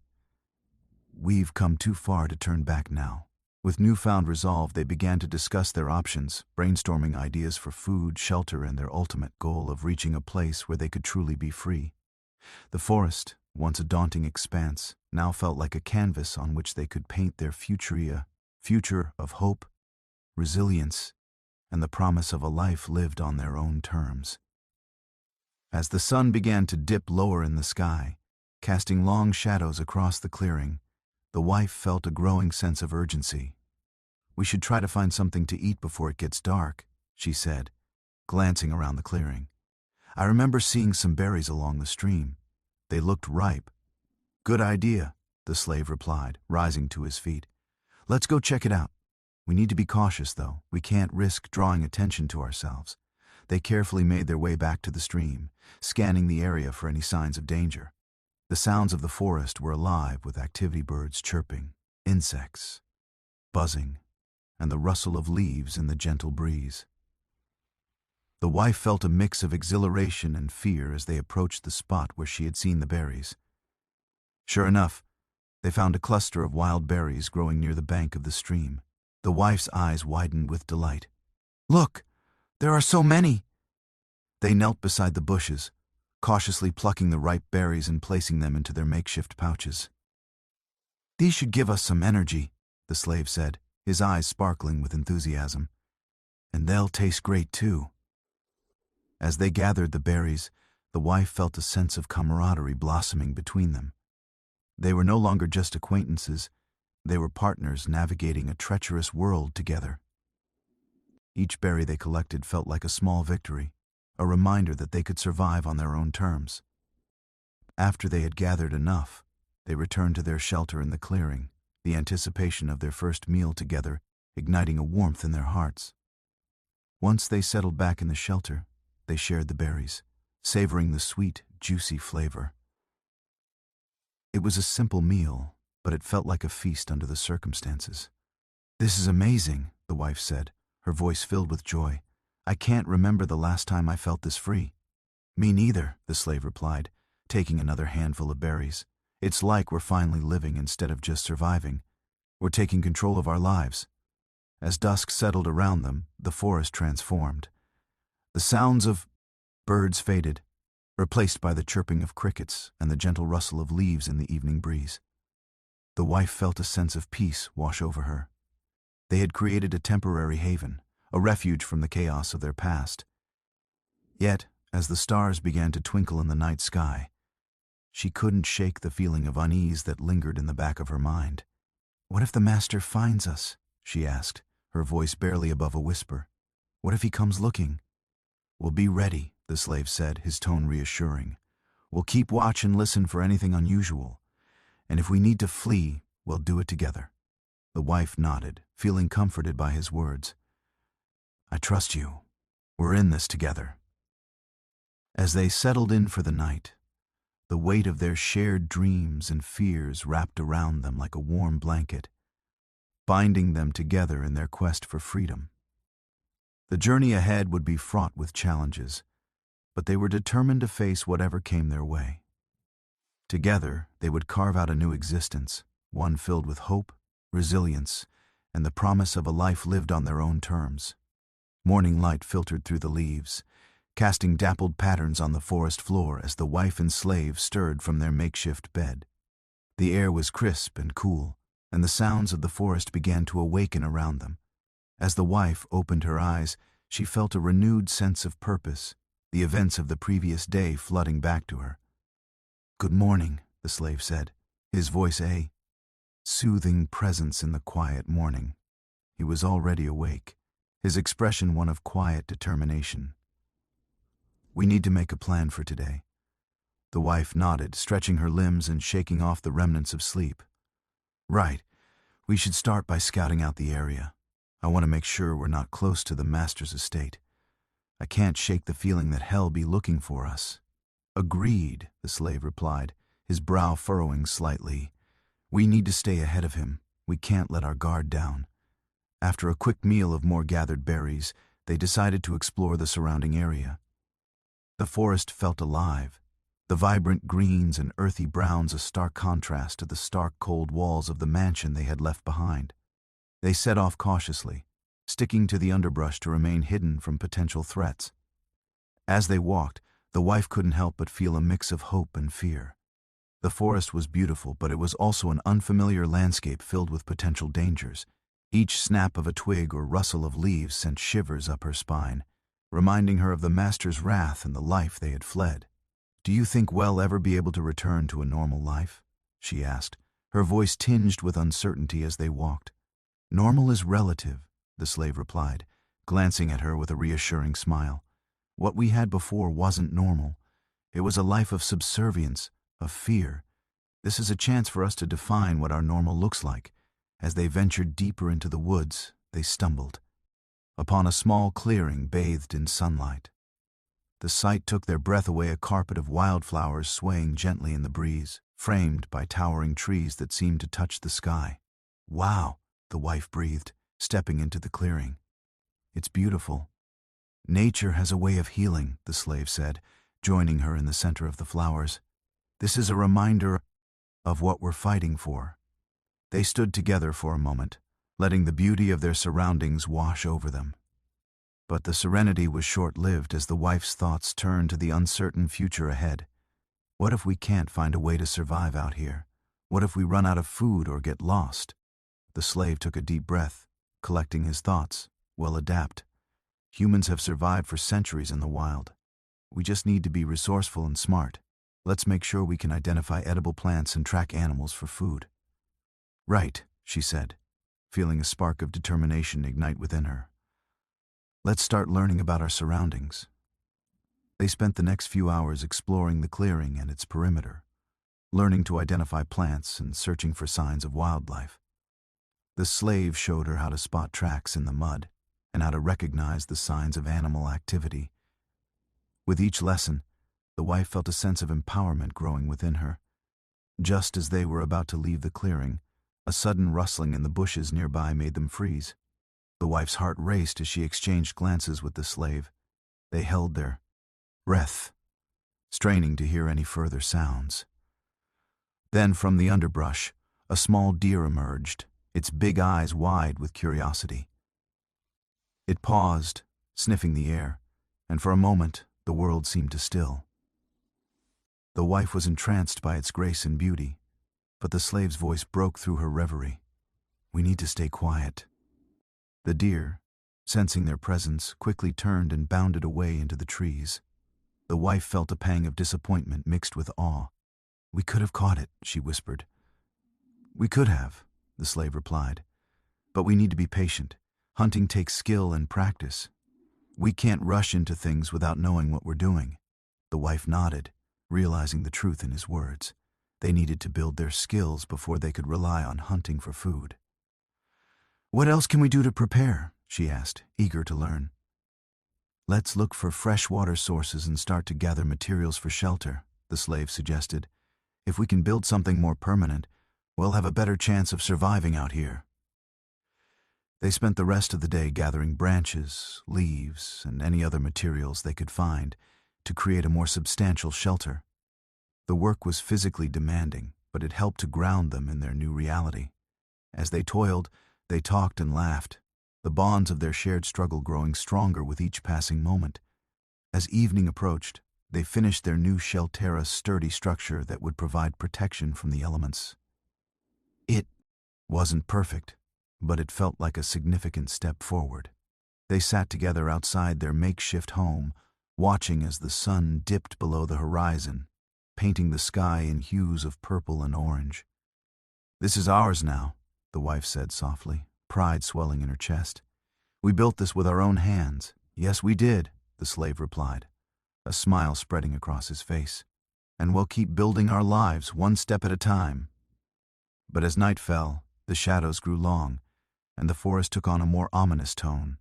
"We've come too far to turn back now." With newfound resolve, they began to discuss their options, brainstorming ideas for food, shelter, and their ultimate goal of reaching a place where they could truly be free. The forest, once a daunting expanse, now felt like a canvas on which they could paint their future, a future of hope, resilience, and the promise of a life lived on their own terms. As the sun began to dip lower in the sky, casting long shadows across the clearing, the wife felt a growing sense of urgency. "We should try to find something to eat before it gets dark," she said, glancing around the clearing. "I remember seeing some berries along the stream. They looked ripe." "Good idea," the slave replied, rising to his feet. "Let's go check it out. We need to be cautious, though. We can't risk drawing attention to ourselves." They carefully made their way back to the stream, scanning the area for any signs of danger. The sounds of the forest were alive with activity birds chirping, insects buzzing, and the rustle of leaves in the gentle breeze. The wife felt a mix of exhilaration and fear as they approached the spot where she had seen the berries. Sure enough, they found a cluster of wild berries growing near the bank of the stream. The wife's eyes widened with delight. "Look, there are so many!" They knelt beside the bushes, cautiously plucking the ripe berries and placing them into their makeshift pouches. "These should give us some energy," the slave said, his eyes sparkling with enthusiasm. "And they'll taste great too." As they gathered the berries, the wife felt a sense of camaraderie blossoming between them. They were no longer just acquaintances, they were partners navigating a treacherous world together. Each berry they collected felt like a small victory, a reminder that they could survive on their own terms. After they had gathered enough, they returned to their shelter in the clearing, the anticipation of their first meal together igniting a warmth in their hearts. Once they settled back in the shelter, they shared the berries, savoring the sweet, juicy flavor. It was a simple meal, but it felt like a feast under the circumstances. "This is amazing," the wife said, her voice filled with joy. "I can't remember the last time I felt this free." "Me neither," the slave replied, taking another handful of berries. "It's like we're finally living instead of just surviving. We're taking control of our lives." As dusk settled around them, the forest transformed. The sounds of birds faded, replaced by the chirping of crickets and the gentle rustle of leaves in the evening breeze. The wife felt a sense of peace wash over her. They had created a temporary haven, a refuge from the chaos of their past. Yet, as the stars began to twinkle in the night sky, she couldn't shake the feeling of unease that lingered in the back of her mind. "What if the master finds us?" she asked, her voice barely above a whisper. "What if he comes looking?" "We'll be ready," the slave said, his tone reassuring. "We'll keep watch and listen for anything unusual. And if we need to flee, we'll do it together." The wife nodded, feeling comforted by his words. "I trust you. We're in this together." As they settled in for the night, the weight of their shared dreams and fears wrapped around them like a warm blanket, binding them together in their quest for freedom. The journey ahead would be fraught with challenges, but they were determined to face whatever came their way. Together, they would carve out a new existence, one filled with hope, resilience, and the promise of a life lived on their own terms. Morning light filtered through the leaves, casting dappled patterns on the forest floor as the wife and slave stirred from their makeshift bed. The air was crisp and cool, and the sounds of the forest began to awaken around them. As the wife opened her eyes, she felt a renewed sense of purpose, the events of the previous day flooding back to her. "Good morning," the slave said, his voice a soothing presence in the quiet morning. He was already awake, his expression one of quiet determination. "We need to make a plan for today." The wife nodded, stretching her limbs and shaking off the remnants of sleep. "Right. We should start by scouting out the area. I want to make sure we're not close to the master's estate. I can't shake the feeling that hell be looking for us." "Agreed," the slave replied, his brow furrowing slightly. "We need to stay ahead of him. We can't let our guard down." After a quick meal of more gathered berries, they decided to explore the surrounding area. The forest felt alive, the vibrant greens and earthy browns a stark contrast to the stark cold walls of the mansion they had left behind. They set off cautiously, sticking to the underbrush to remain hidden from potential threats. As they walked, the wife couldn't help but feel a mix of hope and fear. The forest was beautiful, but it was also an unfamiliar landscape filled with potential dangers. Each snap of a twig or rustle of leaves sent shivers up her spine, reminding her of the master's wrath and the life they had fled. "Do you think we'll ever be able to return to a normal life?" she asked, her voice tinged with uncertainty as they walked. "Normal is relative," the slave replied, glancing at her with a reassuring smile. "What we had before wasn't normal. It was a life of subservience, of fear. This is a chance for us to define what our normal looks like." As they ventured deeper into the woods, they stumbled upon a small clearing bathed in sunlight. The sight took their breath away, a carpet of wildflowers swaying gently in the breeze, framed by towering trees that seemed to touch the sky. "Wow," the wife breathed, stepping into the clearing. "It's beautiful." "Nature has a way of healing," the slave said, joining her in the center of the flowers. "This is a reminder of what we're fighting for." They stood together for a moment, letting the beauty of their surroundings wash over them. But the serenity was short-lived as the wife's thoughts turned to the uncertain future ahead. What if we can't find a way to survive out here? What if we run out of food or get lost? The slave took a deep breath, collecting his thoughts. "We'll adapt. Humans have survived for centuries in the wild. We just need to be resourceful and smart. Let's make sure we can identify edible plants and track animals for food." "Right," she said, feeling a spark of determination ignite within her. "Let's start learning about our surroundings." They spent the next few hours exploring the clearing and its perimeter, learning to identify plants and searching for signs of wildlife. The slave showed her how to spot tracks in the mud and how to recognize the signs of animal activity. With each lesson, the wife felt a sense of empowerment growing within her. Just as they were about to leave the clearing, a sudden rustling in the bushes nearby made them freeze. The wife's heart raced as she exchanged glances with the slave. They held their breath, straining to hear any further sounds. Then from the underbrush, a small deer emerged, its big eyes wide with curiosity. It paused, sniffing the air, and for a moment the world seemed to still. The wife was entranced by its grace and beauty, but the slave's voice broke through her reverie. "We need to stay quiet." The deer, sensing their presence, quickly turned and bounded away into the trees. The wife felt a pang of disappointment mixed with awe. "We could have caught it," she whispered. "We could have," the slave replied. "But we need to be patient. Hunting takes skill and practice. We can't rush into things without knowing what we're doing." The wife nodded, realizing the truth in his words. They needed to build their skills before they could rely on hunting for food. "What else can we do to prepare?" she asked, eager to learn. "Let's look for fresh water sources and start to gather materials for shelter," the slave suggested. "If we can build something more permanent, we'll have a better chance of surviving out here." They spent the rest of the day gathering branches, leaves, and any other materials they could find to create a more substantial shelter. The work was physically demanding, but it helped to ground them in their new reality. As they toiled, they talked and laughed, the bonds of their shared struggle growing stronger with each passing moment. As evening approached, they finished their new shelter, a sturdy structure that would provide protection from the elements. It wasn't perfect, but it felt like a significant step forward. They sat together outside their makeshift home, watching as the sun dipped below the horizon, painting the sky in hues of purple and orange. "This is ours now," the wife said softly, pride swelling in her chest. "We built this with our own hands." "Yes, we did," the slave replied, a smile spreading across his face. "And we'll keep building our lives one step at a time." But as night fell, the shadows grew long, and the forest took on a more ominous tone.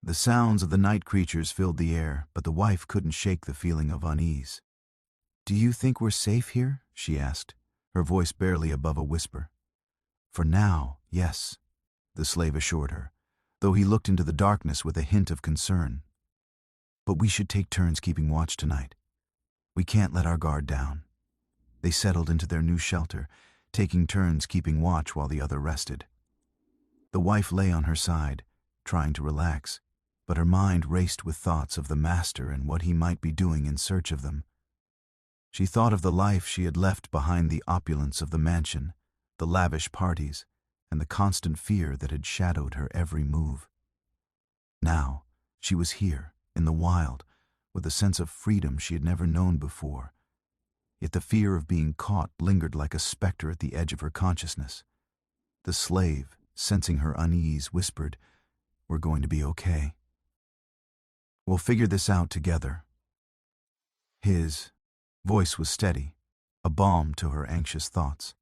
The sounds of the night creatures filled the air, but the wife couldn't shake the feeling of unease. "Do you think we're safe here?" she asked, her voice barely above a whisper. "For now, yes," the slave assured her, though he looked into the darkness with a hint of concern. "But we should take turns keeping watch tonight. We can't let our guard down." They settled into their new shelter, taking turns keeping watch while the other rested. The wife lay on her side, trying to relax, but her mind raced with thoughts of the master and what he might be doing in search of them. She thought of the life she had left behind, the opulence of the mansion, the lavish parties, and the constant fear that had shadowed her every move. Now, she was here, in the wild, with a sense of freedom she had never known before. Yet the fear of being caught lingered like a specter at the edge of her consciousness. The slave, sensing her unease, whispered, "We're going to be okay. We'll figure this out together." His voice was steady, a balm to her anxious thoughts.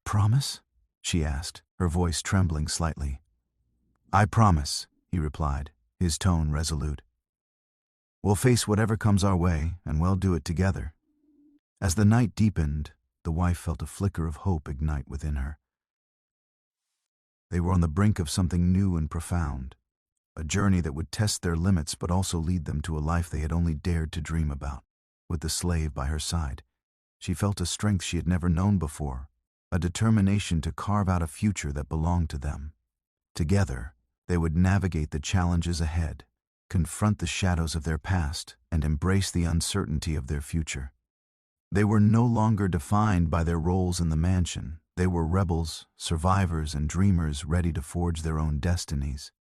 "Promise?" she asked, her voice trembling slightly. "I promise," he replied, his tone resolute. We'll face whatever comes our way, and we'll do it together." As the night deepened, the wife felt a flicker of hope ignite within her. They were on the brink of something new and profound, a journey that would test their limits but also lead them to a life they had only dared to dream about. With the slave by her side, she felt a strength she had never known before, a determination to carve out a future that belonged to them. Together, they would navigate the challenges ahead, confront the shadows of their past, and embrace the uncertainty of their future. They were no longer defined by their roles in the mansion. They were rebels, survivors, and dreamers ready to forge their own destinies.